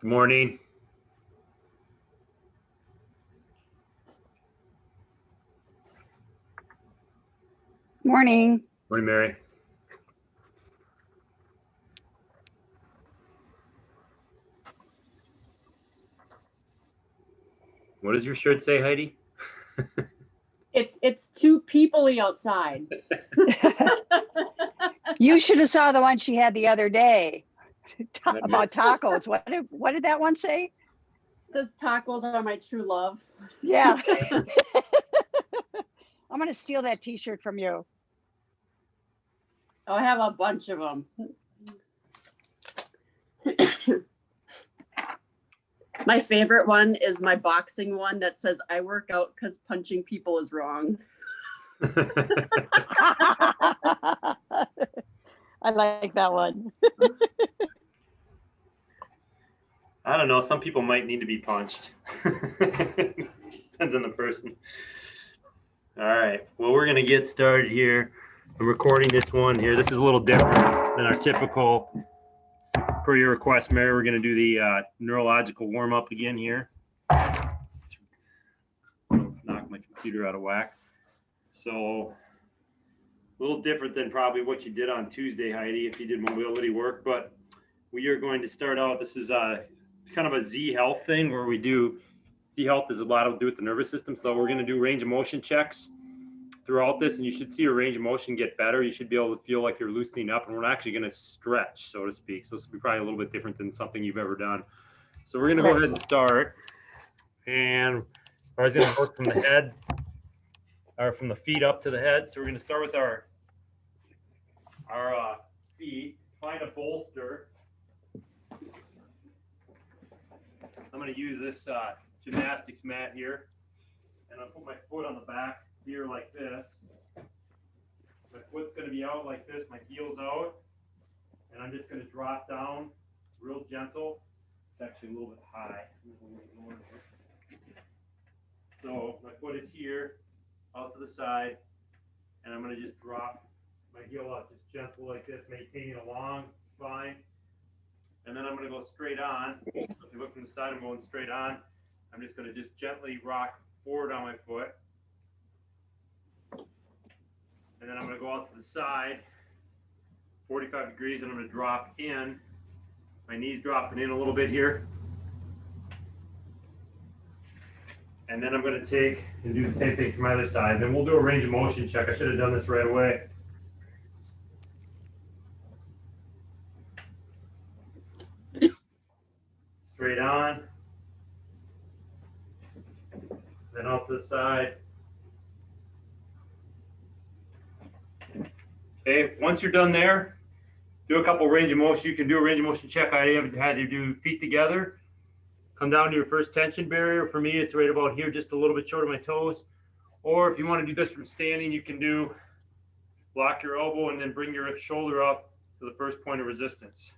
Good morning. Morning. Morning, Mary. What does your shirt say, Heidi? It's too people-y outside. You should have saw the one she had the other day about tacos. What did that one say? It says tacos are my true love. Yeah. I'm going to steal that t-shirt from you. Oh, I have a bunch of them. My favorite one is my boxing one that says, I work out because punching people is wrong. I like that one. I don't know. Some people might need to be punched. Depends on the person. All right. Well, we're going to get started here. I'm recording this one here. This is a little different than our typical, per your request, Mary. We're going to do the neurological warm-up again here. Knock my computer out of whack. So a little different than probably what you did on Tuesday, Heidi, if you did mobility work. But we are going to start out. This is kind of a Z health thing where we do Z health is a lot to do with the nervous system. So we're going to do range of motion checks throughout this, and you should see your range of motion get better. You should be able to feel like you're loosening up, and we're actually going to stretch, so to speak. So this will be probably a little bit different than something you've ever done. So we're going to go ahead and start. And I was going to work from the head or from the feet up to the head. So we're going to start with our feet. Find a bolster. I'm going to use this gymnastics mat here, and I'll put my foot on the back here like this. My foot's going to be out like this, my heel's out, and I'm just going to drop down real gentle. It's actually a little bit high. So my foot is here, out to the side, and I'm going to just drop my heel out just gentle like this, maintaining a long spine. And then I'm going to go straight on. So if you look from the side, I'm going straight on. I'm just going to just gently rock forward on my foot. And then I'm going to go out to the side, 45 degrees, and I'm going to drop in. My knee's dropping in a little bit here. And then I'm going to take and do the same thing from my other side. Then we'll do a range of motion check. I should have done this right away. Straight on. Then out to the side. Okay, once you're done there, do a couple range of motion. You can do a range of motion check. I haven't had to do feet together. Come down to your first tension barrier. For me, it's right about here, just a little bit short of my toes. Or if you want to do this from standing, you can do lock your elbow and then bring your shoulder up to the first point of resistance,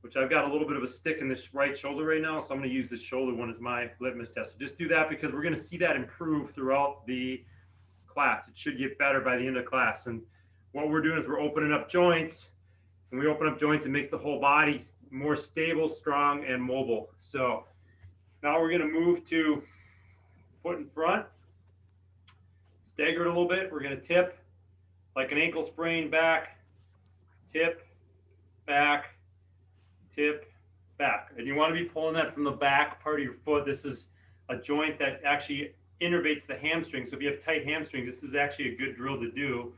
which I've got a little bit of a stick in this right shoulder right now. So I'm going to use this shoulder one as my litmus test. So just do that because we're going to see that improve throughout the class. It should get better by the end of class. And what we're doing is we're opening up joints. When we open up joints, it makes the whole body more stable, strong, and mobile. So now we're going to move to foot in front. Stagger it a little bit. We're going to tip like an ankle sprain back, tip, back, tip, back. And you want to be pulling that from the back part of your foot. This is a joint that actually innervates the hamstring. So if you have tight hamstrings, this is actually a good drill to do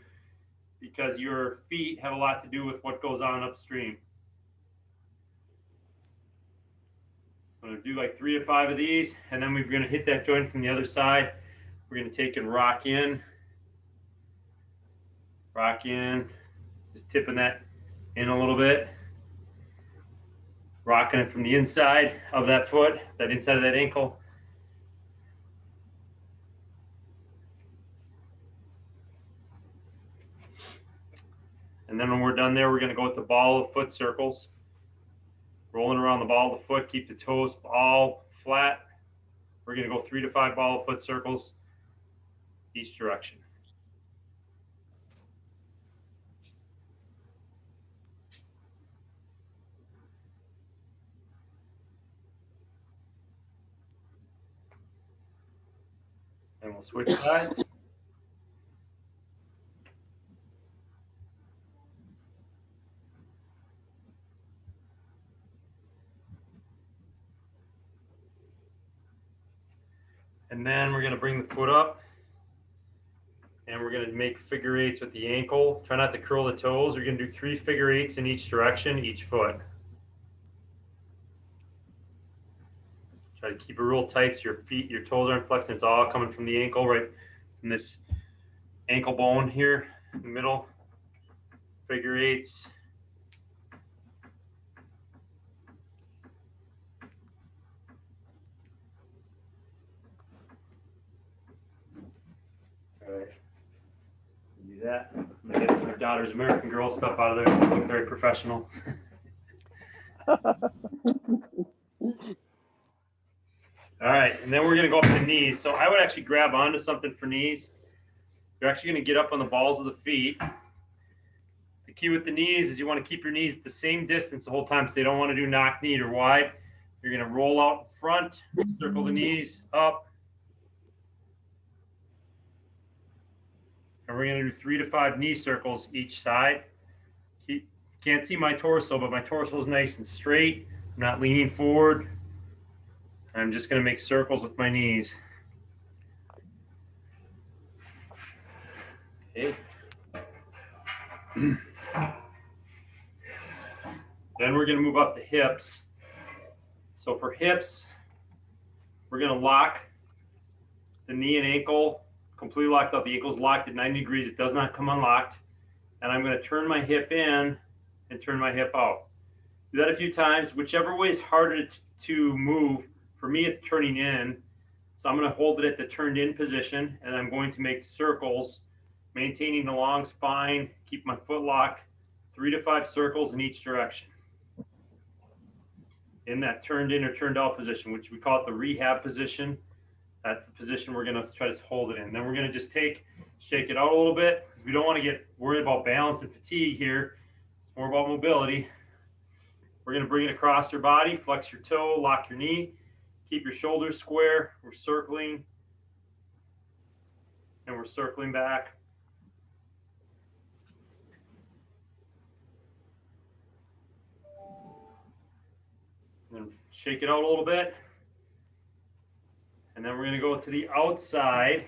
because your feet have a lot to do with what goes on upstream. I'm going to do like 3 to 5 of these, and then we're going to hit that joint from the other side. We're going to take and rock in, just tipping that in a little bit, rocking it from the inside of that foot, that inside of that ankle. And then when we're done there, we're going to go with the ball of foot circles. Rolling around the ball of the foot, keep the toes all flat. We're going to go 3 to 5 ball of foot circles each direction. And we'll switch sides. And then we're going to bring the foot up. And we're going to make figure eights with the ankle. Try not to curl the toes. You're going to do 3 figure eights in each direction, each foot. Try to keep it real tight so your feet, your toes aren't flexing. It's all coming from the ankle, right from this ankle bone here in the middle. Figure eights. All right. Do that. I'm gonna get my daughter's American Girl stuff out of there. It looks very professional. All right, and then we're gonna go up to knees. So I would actually grab onto something for knees. You're actually gonna get up on the balls of the feet. The key with the knees is you want to keep your knees at the same distance the whole time, so you don't want to do knock knee or wide. You're gonna roll out in front, circle the knees up. And we're going to do 3 to 5 knee circles each side. Can't see my torso, but my torso is nice and straight. I'm not leaning forward. I'm just going to make circles with my knees. Okay. Then we're going to move up to hips. So for hips, we're going to lock the knee and ankle completely locked up. The ankle's locked at 90 degrees. It does not come unlocked. And I'm going to turn my hip in and turn my hip out. Do that a few times. Whichever way is harder to move. For me, it's turning in. So I'm going to hold it at the turned in position, and I'm going to make circles, maintaining the long spine, keep my foot locked, 3 to 5 circles in each direction. In that turned in or turned out position, which we call it the rehab position. That's the position we're going to try to hold it in. Then we're going to just shake it out a little bit, because we don't want to get worried about balance and fatigue here. It's more about mobility. We're going to bring it across your body, flex your toe, lock your knee, keep your shoulders square. We're circling, and we're circling back. And then shake it out a little bit. And then we're going to go to the outside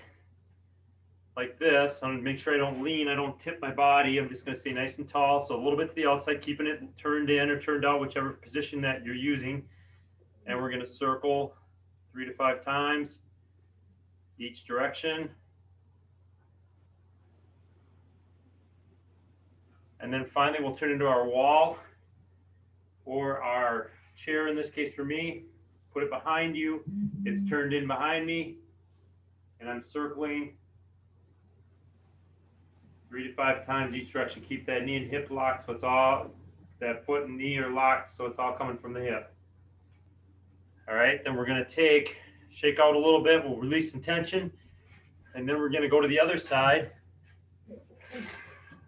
like this. I'm going to make sure I don't lean. I don't tip my body. I'm just going to stay nice and tall. So a little bit to the outside, keeping it turned in or turned out, whichever position that you're using. And we're going to circle 3 to 5 times each direction. And then finally, we'll turn into our wall or our chair, in this case for me. Put it behind you. It's turned in behind me, and I'm circling 3 to 5 times each direction. Keep that knee and hip locked, so it's all, that foot and knee are locked, so it's all coming from the hip. All right, then we're going to shake out a little bit. We'll release some tension, and then we're going to go to the other side,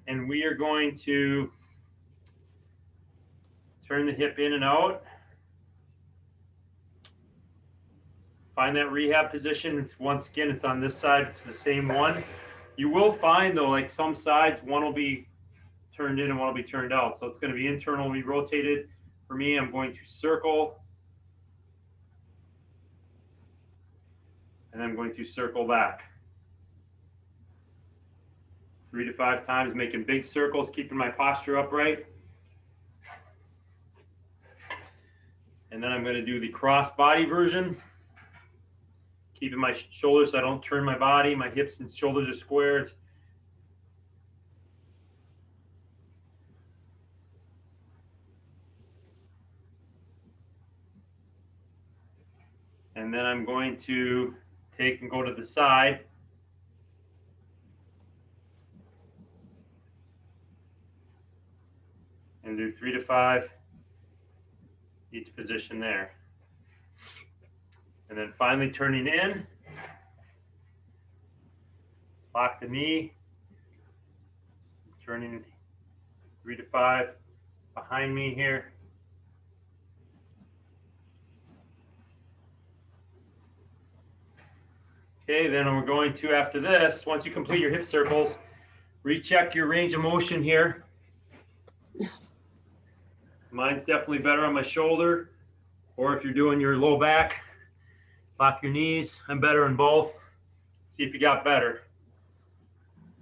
and we are going to turn the hip in and out. Find that rehab position. It's once again, it's on this side. It's the same one. You will find though, like some sides, one will be turned in and one will be turned out. So it's going to be internally rotated. For me, I'm going to circle, and I'm going to circle back 3 to 5 times, making big circles, keeping my posture upright. And then I'm going to do the cross body version. Keeping my shoulders so I don't turn my body. My hips and shoulders are squared. And then I'm going to take and go to the side. And do 3 to 5 each position there. And then finally turning in, lock the knee, turning 3 to 5 behind me here. Okay, then we're going to, after this, once you complete your hip circles, recheck your range of motion here. Mine's definitely better on my shoulder, or if you're doing your low back, lock your knees. I'm better in both. See if you got better.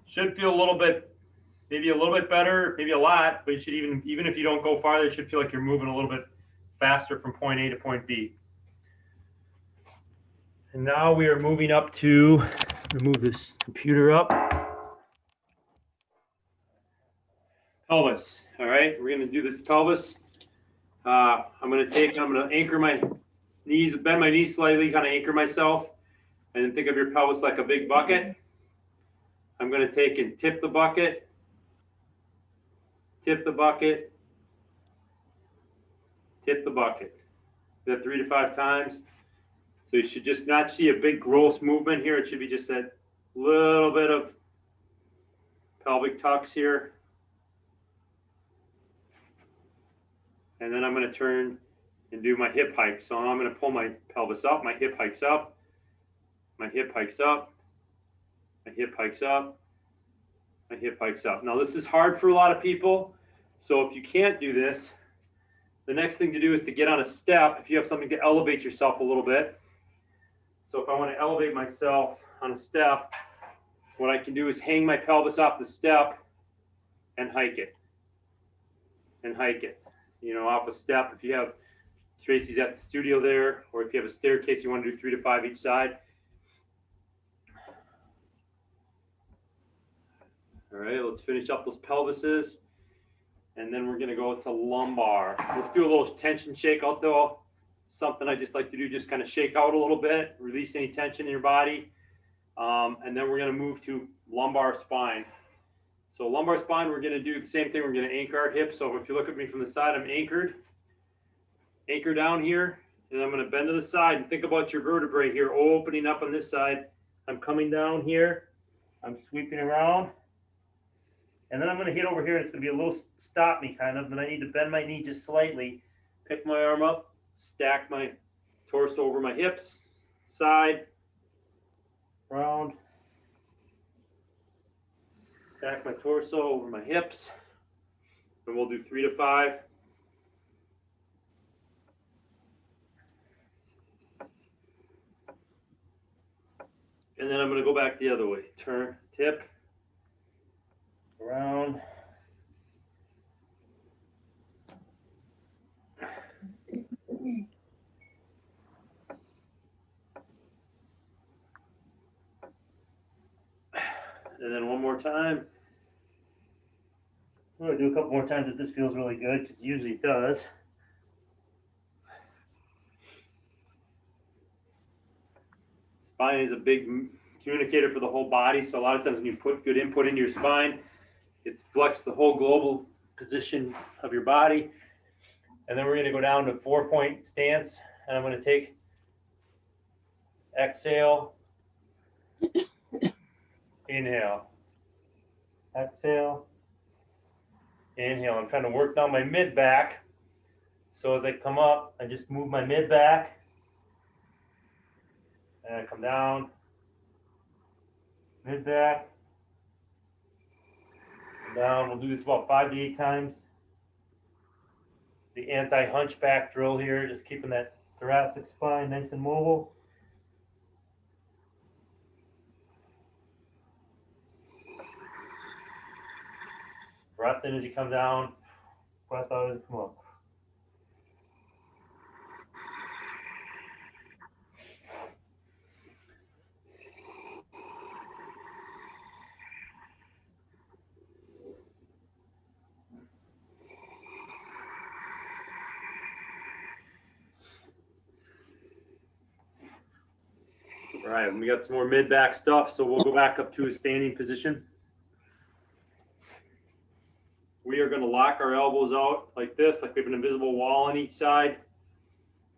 Should feel a little bit, maybe a little bit better, maybe a lot, but you should even if you don't go farther, it should feel like you're moving a little bit faster from point A to point B. And now we are moving up to, move this computer up. Pelvis. All right, we're going to do this pelvis. I'm going to anchor my knees, bend my knees slightly, kind of anchor myself, and then think of your pelvis like a big bucket. I'm going to take and tip the bucket, tip the bucket, tip the bucket. Do that 3 to 5 times. So you should just not see a big gross movement here. It should be just that little bit of pelvic tucks here. And then I'm going to turn and do my hip hike. So I'm going to pull my pelvis up, my hip hikes up, my hip hikes up, my hip hikes up, my hip hikes up. Now this is hard for a lot of people. So if you can't do this, the next thing to do is to get on a step if you have something to elevate yourself a little bit. So if I want to elevate myself on a step, what I can do is hang my pelvis off the step and hike it. And hike it. You know, off a step. If you have Tracy's at the studio there, or if you have a staircase, you want to do 3 to 5 each side. All right, let's finish up those pelvises. And then we're going to go to lumbar. Let's do a little tension shake out though. Something I just like to do, just kind of shake out a little bit, release any tension in your body. And then we're going to move to lumbar spine. So lumbar spine, we're going to do the same thing. We're going to anchor our hips. So if you look at me from the side, I'm anchored. Anchor down here. And I'm going to bend to the side and think about your vertebrae here opening up on this side. I'm coming down here. I'm sweeping around. And then I'm going to hit over here. It's going to be a little stop me kind of. Then I need to bend my knee just slightly. Pick my arm up. Stack my torso over my hips. Side. Round. Stack my torso over my hips, and we'll do 3 to 5. And then I'm going to go back the other way. Turn, tip, around. And then one more time. I'm going to do a couple more times if this feels really good, because usually it does. Spine is a big communicator for the whole body. So a lot of times when you put good input into your spine, it flexes the whole global position of your body. And then we're going to go down to 4-point stance. And I'm going to take, exhale, inhale, exhale, inhale. I'm trying to work down my mid back. So as I come up, I just move my mid back. And I come down, mid back, down. We'll do this about 5 to 8 times. The anti-hunchback drill here, just keeping that thoracic spine nice and mobile. Breath in as you come down, breath out as you come up. All right, we got some more mid-back stuff, so we'll go back up to a standing position. We are going to lock our elbows out like this, like we have an invisible wall on each side.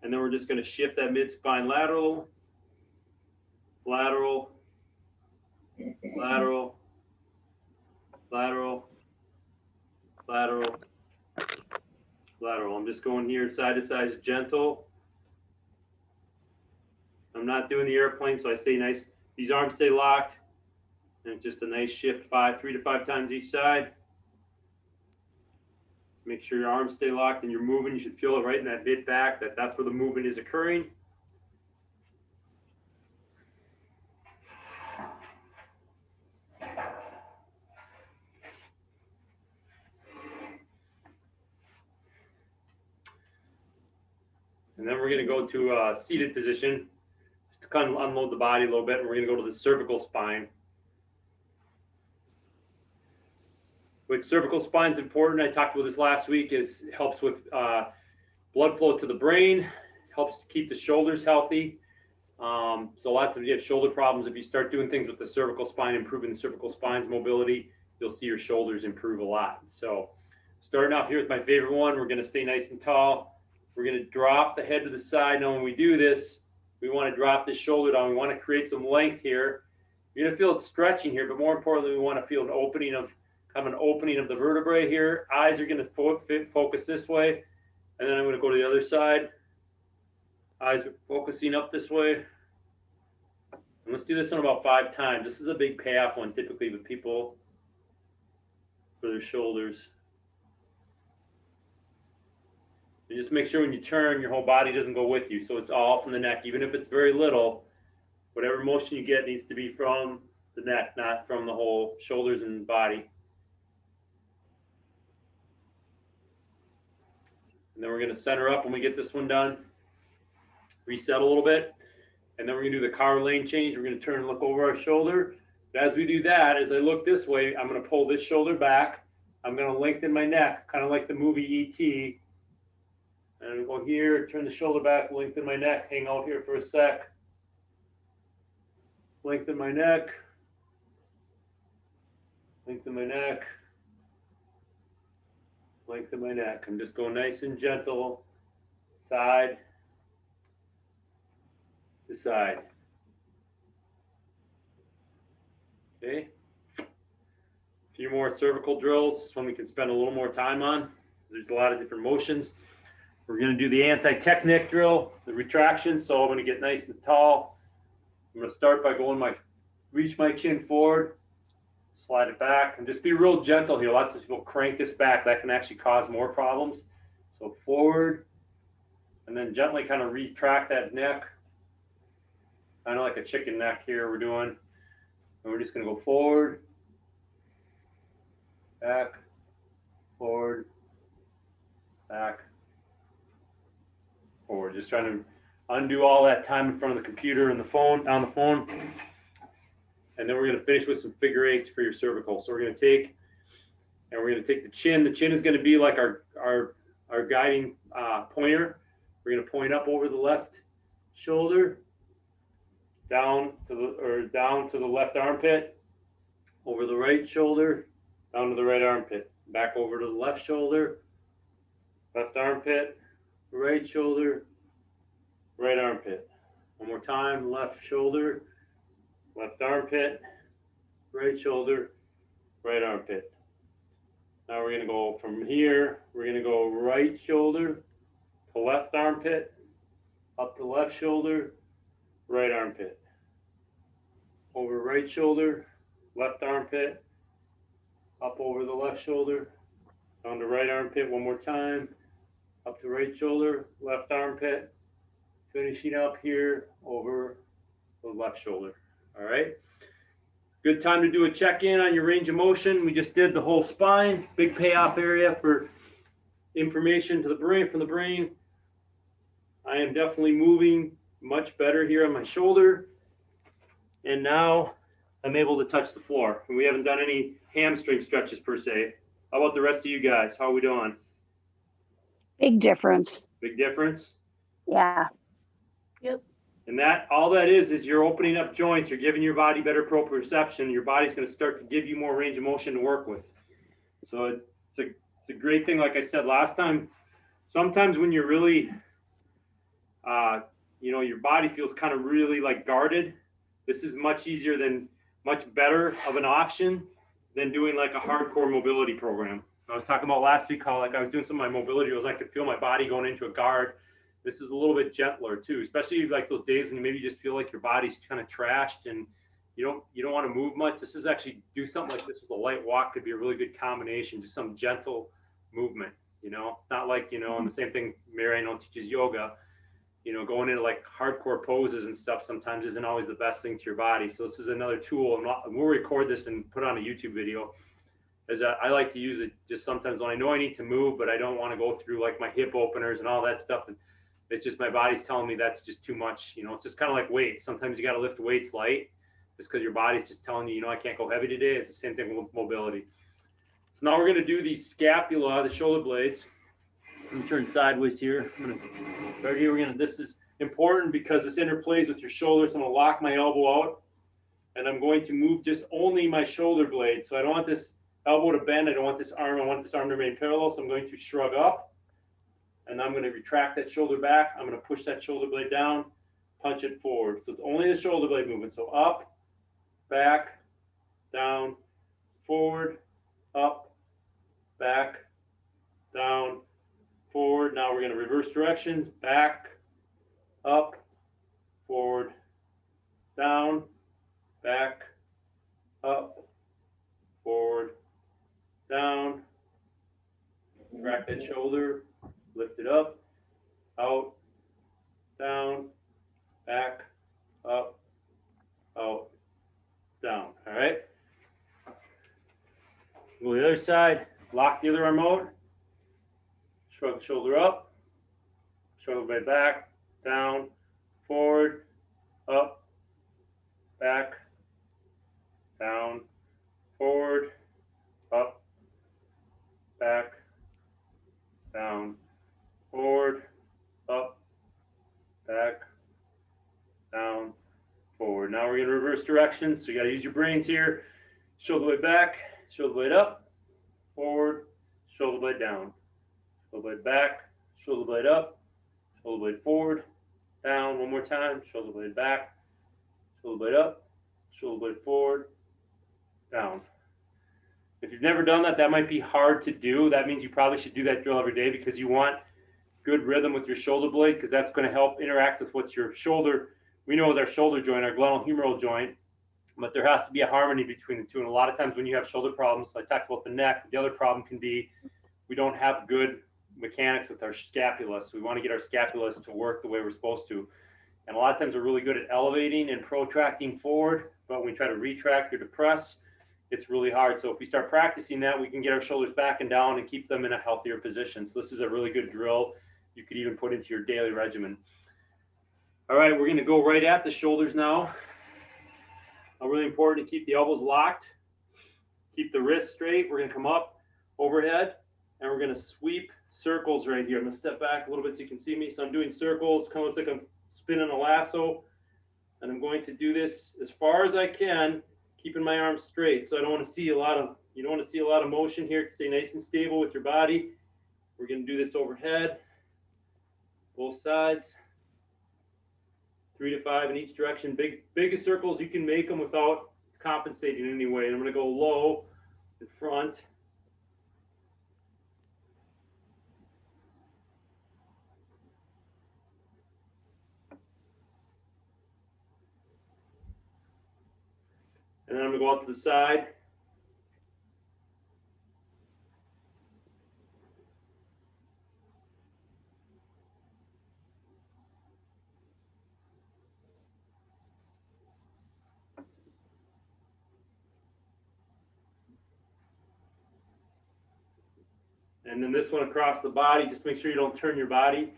And then we're just going to shift that mid-spine lateral, lateral, lateral, lateral, lateral, lateral. I'm just going here side to side, gentle. I'm not doing the airplane, so I stay nice. These arms stay locked. And it's just a nice shift, 3 to 5 times each side. Make sure your arms stay locked and you're moving. You should feel it right in that mid back, that's where the movement is occurring. And then we're going to go to a seated position just to kind of unload the body a little bit. And we're going to go to the cervical spine. Which cervical spine is important. I talked about this last week. It helps with blood flow to the brain, helps to keep the shoulders healthy. So lots of you have shoulder problems. If you start doing things with the cervical spine, improving the cervical spine's mobility, you'll see your shoulders improve a lot. So starting off here with my favorite one, we're going to stay nice and tall. We're going to drop the head to the side. Now, when we do this, we want to drop this shoulder down. We want to create some length here. You're going to feel it stretching here, but more importantly, we want to feel an opening of the vertebrae here. Eyes are going to focus this way. And then I'm going to go to the other side. Eyes are focusing up this way. And let's do this one about 5 times. This is a big payoff one typically with people for their shoulders. And just make sure when you turn, your whole body doesn't go with you. So it's all from the neck. Even if it's very little, whatever motion you get needs to be from the neck, not from the whole shoulders and body. And then we're going to center up when we get this one done. Reset a little bit. And then we're going to do the car lane change. We're going to turn and look over our shoulder. As we do that, as I look this way, I'm going to pull this shoulder back. I'm going to lengthen my neck, kind of like the movie E.T. And go here, turn the shoulder back, lengthen my neck, hang out here for a sec. Lengthen my neck. Lengthen my neck. Lengthen my neck. I'm just going nice and gentle, side to side. Okay. A few more cervical drills. This one we can spend a little more time on. There's a lot of different motions. We're going to do the anti-tech neck drill, the retraction. So I'm going to get nice and tall. I'm going to start by reach my chin forward, slide it back, and just be real gentle here. Lots of people crank this back. That can actually cause more problems. So forward, and then gently kind of retract that neck. Kind of like a chicken neck here we're doing. And we're just going to go forward, back, forward, back, forward. Just trying to undo all that time in front of the computer and the phone, on the phone. And then we're going to finish with some figure eights for your cervical. So we're going to take the chin. The chin is going to be like our guiding pointer. We're going to point up over the left shoulder, down to the left armpit, over the right shoulder, down to the right armpit, back over to the left shoulder, left armpit, right shoulder, right armpit. One more time, left shoulder, left armpit, right shoulder, right armpit. Now we're going to go from here, we're going to go right shoulder to left armpit, up to left shoulder, right armpit. Over right shoulder, left armpit, up over the left shoulder, down to right armpit one more time, up to right shoulder, left armpit, finishing up here over the left shoulder. All right. Good time to do a check-in on your range of motion. We just did the whole spine, big payoff area for information to the brain, from the brain. I am definitely moving much better here on my shoulder. And now I'm able to touch the floor. And we haven't done any hamstring stretches per se. How about the rest of you guys? How are we doing? Big difference. Big difference? Yeah. Yep. And all that is you're opening up joints. You're giving your body better proprioception. Your body's going to start to give you more range of motion to work with. So it's a great thing. Like I said last time, sometimes when you're really, your body feels kind of really like guarded. This is much better of an option than doing like a hardcore mobility program. I was talking about last week how like I was doing some of my mobility drills. I could feel my body going into a guard. This is a little bit gentler too, especially like those days when you maybe just feel like your body's kind of trashed and you don't want to move much. This is actually do something like this with a light walk could be a really good combination. Just some gentle movement. It's not like, and the same thing, Mary, I know teaches yoga, going into like hardcore poses and stuff sometimes isn't always the best thing to your body. So this is another tool, and we'll record this and put on a YouTube video. As I like to use it just sometimes when I know I need to move, but I don't want to go through like my hip openers and all that stuff. It's just my body's telling me that's just too much. It's just kind of like weights. Sometimes you got to lift weights light just because your body's just telling you, I can't go heavy today. It's the same thing with mobility. So now we're going to do the scapula, the shoulder blades. Let me turn sideways here. Right here, this is important because this interplays with your shoulders. I'm going to lock my elbow out, and I'm going to move just only my shoulder blade. So I don't want this elbow to bend. I don't want this arm. I want this arm to remain parallel. So I'm going to shrug up, and I'm going to retract that shoulder back. I'm going to push that shoulder blade down, punch it forward. So it's only the shoulder blade movement. So up, back, down, forward, up, back, down, forward. Now we're going to reverse directions, back, up, forward, down, back, up, forward, down. Crack that shoulder, lift it up, out, down, back, up, out, down. All right. Go to the other side, lock the other arm out. Shrug the shoulder up, shrug the blade back, down, forward, up, back, down, forward, up, back, down, forward, up, back, down, forward. Now we're going to reverse directions. So you got to use your brains here. Shoulder blade back, shoulder blade up, forward, shoulder blade down. Shoulder blade back, shoulder blade up, shoulder blade forward, down. One more time. Shoulder blade back, shoulder blade up, shoulder blade forward, down. If you've never done that, that might be hard to do. That means you probably should do that drill every day because you want good rhythm with your shoulder blade because that's going to help interact with what's your shoulder. We know is our shoulder joint, our glenohumeral joint, but there has to be a harmony between the two. And a lot of times when you have shoulder problems, I talked about the neck, the other problem can be we don't have good mechanics with our scapula. So we want to get our scapulas to work the way we're supposed to. And a lot of times we're really good at elevating and protracting forward, but when we try to retract or depress, it's really hard. So if we start practicing that, we can get our shoulders back and down and keep them in a healthier position. So this is a really good drill you could even put into your daily regimen. All right, we're going to go right at the shoulders now. Really important to keep the elbows locked, keep the wrists straight. We're going to come up overhead, and we're going to sweep circles right here. I'm going to step back a little bit so you can see me. So I'm doing circles, kind of looks like I'm spinning a lasso, and I'm going to do this as far as I can, keeping my arms straight. So I don't want to see a lot of, you don't want to see a lot of motion here. Stay nice and stable with your body. We're going to do this overhead, both sides. 3 to 5 in each direction. Biggest circles, you can make them without compensating in any way. And I'm going to go low in front. And then I'm going to go out to the side. And then this one across the body, just make sure you don't turn your body.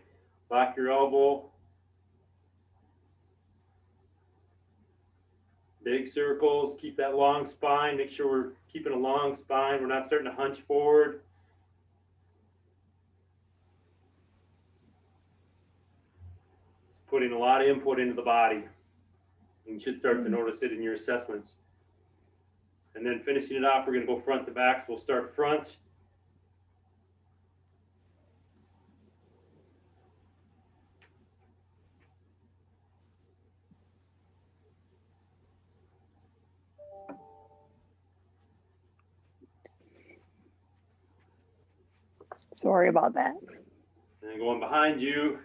Lock your elbow. Big circles, keep that long spine. Make sure we're keeping a long spine. We're not starting to hunch forward. It's putting a lot of input into the body. You should start to notice it in your assessments. And then finishing it off, we're going to go front to back. So we'll start front. Sorry about that. And then going behind you.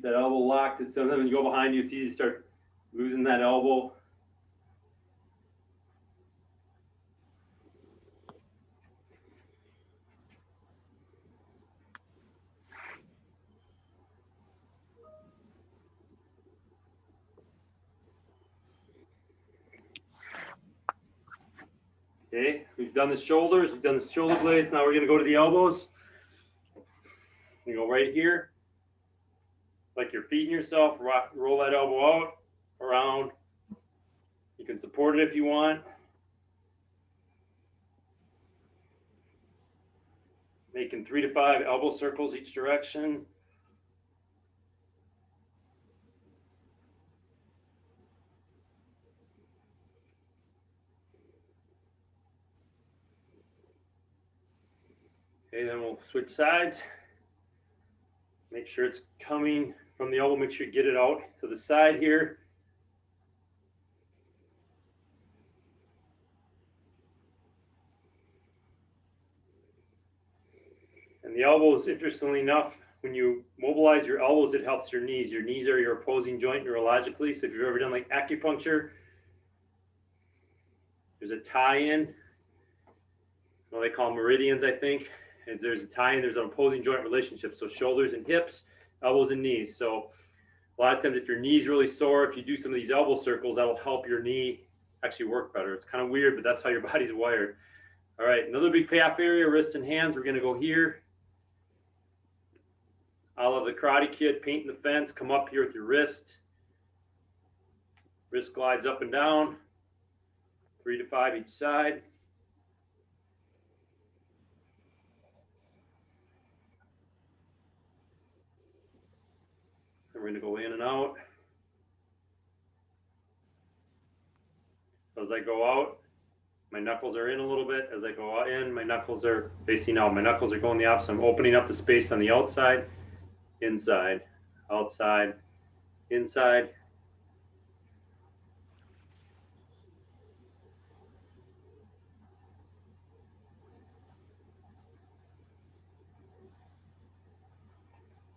Keep that elbow locked. And sometimes when you go behind you, it's easy to start losing that elbow. Okay, we've done the shoulders, we've done the shoulder blades. Now we're going to go to the elbows. You go right here, like you're feeding yourself. Roll that elbow out, around. You can support it if you want. Making 3 to 5 elbow circles each direction. Okay, then we'll switch sides. Make sure it's coming from the elbow. Make sure you get it out to the side here. And the elbows, interestingly enough, when you mobilize your elbows, it helps your knees. Your knees are your opposing joint neurologically. So if you've ever done like acupuncture, there's a tie-in. Well, they call them meridians, I think. And there's a tie-in, there's an opposing joint relationship. So shoulders and hips, elbows and knees. So a lot of times if your knee's really sore, if you do some of these elbow circles, that'll help your knee actually work better. It's kind of weird, but that's how your body's wired. All right, another big calf area, wrists and hands. We're gonna go here. I'll have the Karate Kid painting the fence. Come up here with your wrist. Wrist glides up and down. 3 to 5 each side. And we're going to go in and out. As I go out, my knuckles are in a little bit. As I go in, my knuckles are facing out. My knuckles are going the opposite. I'm opening up the space on the outside, inside, outside, inside.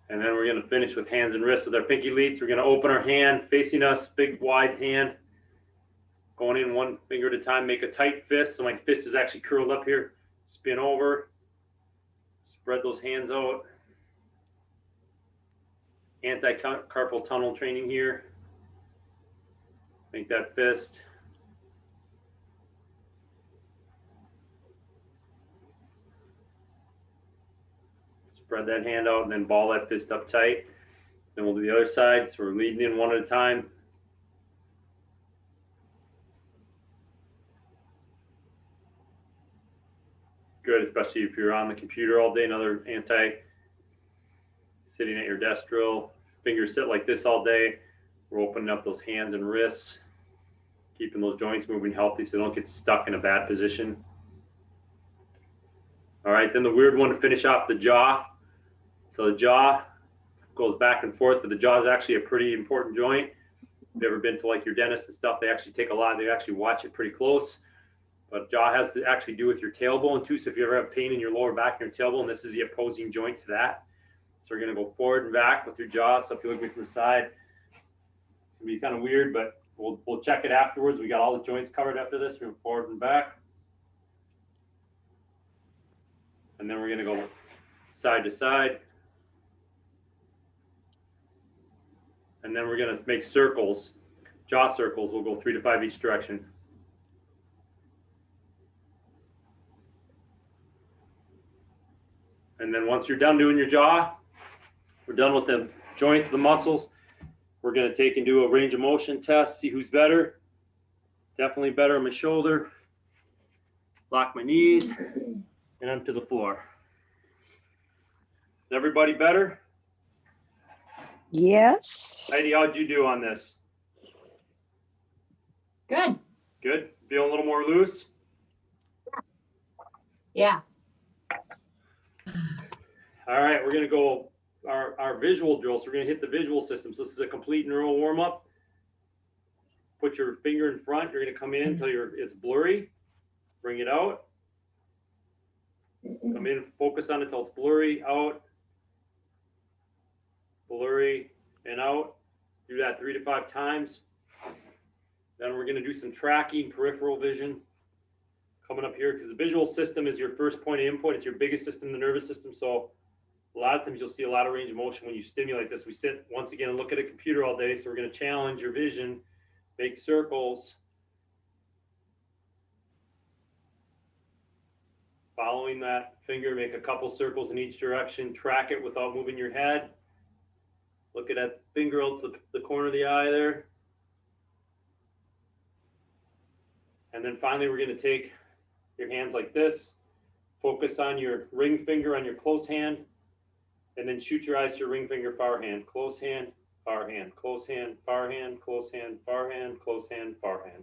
And then we're going to finish with hands and wrists with our pinky leads. We're going to open our hand facing us, big wide hand. Going in one finger at a time, make a tight fist. So my fist is actually curled up here. Spin over. Spread those hands out. Anti-carpal tunnel training here. Make that fist. Spread that hand out and then ball that fist up tight. Then we'll do the other side. So we're leading in one at a time. Good, especially if you're on the computer all day. Another sitting at your desk drill. Fingers sit like this all day. We're opening up those hands and wrists, keeping those joints moving healthy so they don't get stuck in a bad position. All right, then the weird one to finish off, the jaw. So the jaw goes back and forth, but the jaw is actually a pretty important joint. If you've ever been to like your dentist and stuff, they actually take a lot, they actually watch it pretty close. But jaw has to actually do with your tailbone too. So if you ever have pain in your lower back and your tailbone, this is the opposing joint to that. So we're gonna go forward and back with your jaw. So if you look at me from the side, it's gonna be kind of weird, but we'll check it afterwards. We got all the joints covered after this. We're going forward and back. And then we're gonna go side to side. And then we're gonna make circles, jaw circles. We'll go 3 to 5 each direction. And then once you're done doing your jaw, we're done with the joints, the muscles. We're gonna take and do a range of motion test, see who's better. Definitely better on my shoulder. Lock my knees and onto the floor. Is everybody better? Yes. Heidi, how'd you do on this? Good. Good? Feel a little more loose? Yeah. All right, we're gonna go our visual drill. So we're gonna hit the visual system. So this is a complete neural warm-up. Put your finger in front. You're gonna come in until it's blurry. Bring it out. Come in, focus on it until it's blurry, out, blurry, and out. Do that 3 to 5 times. Then we're going to do some tracking, peripheral vision. Coming up here, because the visual system is your first point of input. It's your biggest system, the nervous system. So a lot of times you'll see a lot of range of motion when you stimulate this. We sit once again and look at a computer all day. So we're going to challenge your vision, make circles. Following that finger, make a couple circles in each direction, track it without moving your head. Look at that finger out to the corner of the eye there. And then finally, we're going to take your hands like this, focus on your ring finger on your close hand, and then shoot your eyes to your ring finger, far hand, close hand, far hand, close hand, far hand, close hand, far hand, close hand, far hand.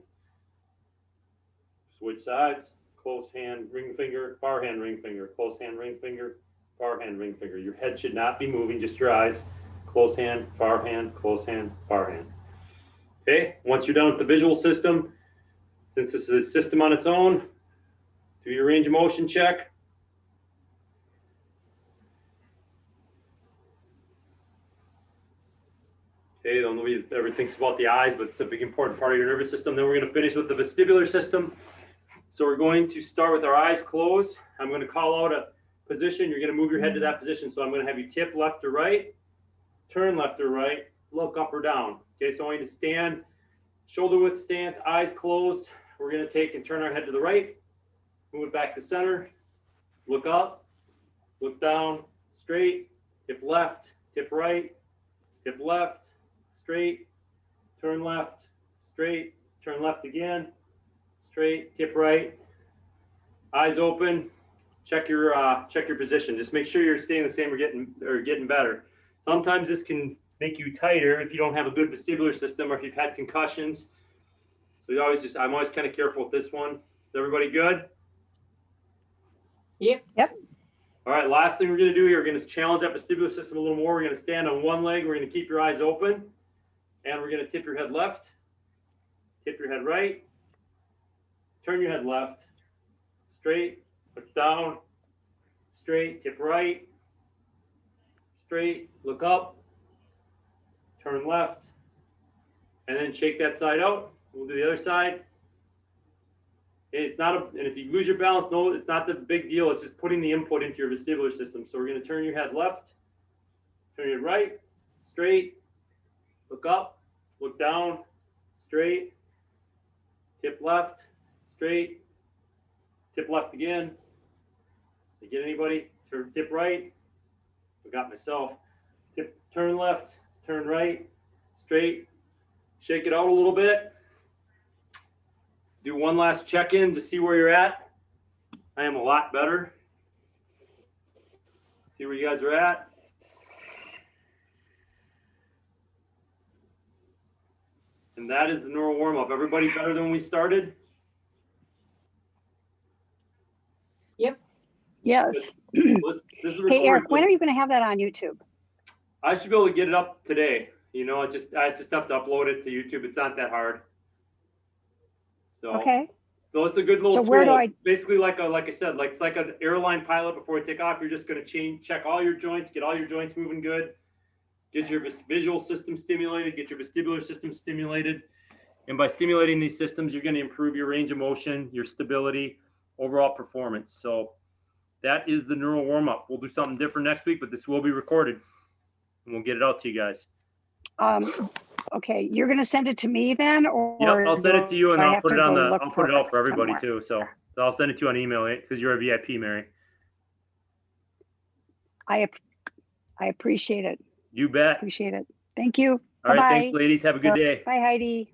Switch sides, close hand, ring finger, far hand, ring finger, close hand, ring finger, far hand, ring finger. Your head should not be moving, just your eyes. Close hand, far hand, close hand, far hand. Okay, once you're done with the visual system, since this is a system on its own, do your range of motion check. Okay, don't know if everyone thinks about the eyes, but it's a big important part of your nervous system. Then we're going to finish with the vestibular system. So we're going to start with our eyes closed. I'm going to call out a position. You're going to move your head to that position. So I'm going to have you tip left or right, turn left or right, look up or down. Okay, so I want you to stand, shoulder width stance, eyes closed. We're going to take and turn our head to the right, move it back to center, look up, look down, straight, tip left, tip right, tip left, straight, turn left, straight, turn left again, straight, tip right, eyes open, check your position. Just make sure you're staying the same or getting better. Sometimes this can make you tighter if you don't have a good vestibular system or if you've had concussions. So I'm always kind of careful with this one. Is everybody good? Yep. All right, last thing we're going to do here, we're going to challenge that vestibular system a little more. We're going to stand on one leg. We're going to keep your eyes open. And we're going to tip your head left, tip your head right, turn your head left, straight, look down, straight, tip right, straight, look up, turn left, and then shake that side out. We'll do the other side. And if you lose your balance, no, it's not the big deal. It's just putting the input into your vestibular system. So we're going to turn your head left, turn your right, straight, look up, look down, straight, tip left, straight, tip left again. Did you get anybody? Tip right. Forgot myself. Turn left, turn right, straight, shake it out a little bit. Do one last check-in to see where you're at. I am a lot better. See where you guys are at. And that is the neural warm-up. Everybody better than when we started? Yep. Yes. This is Hey, Eric, when are you going to have that on YouTube? I should be able to get it up today. You know, I just have to upload it to YouTube. It's not that hard. So, Okay. So it's a good little So tool. where do I? Basically, like I said, it's like an airline pilot before you take off. You're just going to check all your joints, get all your joints moving good, get your visual system stimulated, get your vestibular system stimulated. And by stimulating these systems, you're going to improve your range of motion, your stability, overall performance. So that is the neural warm-up. We'll do something different next week, but this will be recorded and we'll get it out to you guys. Okay, you're going to send it to me then, or Yep, I'll send it to you and I'll put it on I'll put it out for everybody somewhere. too. So I'll send it to you on email because you're a VIP, Mary. I appreciate it. You bet. Appreciate it. Thank you. All right, Bye-bye. thanks, ladies. Have a good day. Bye, Heidi.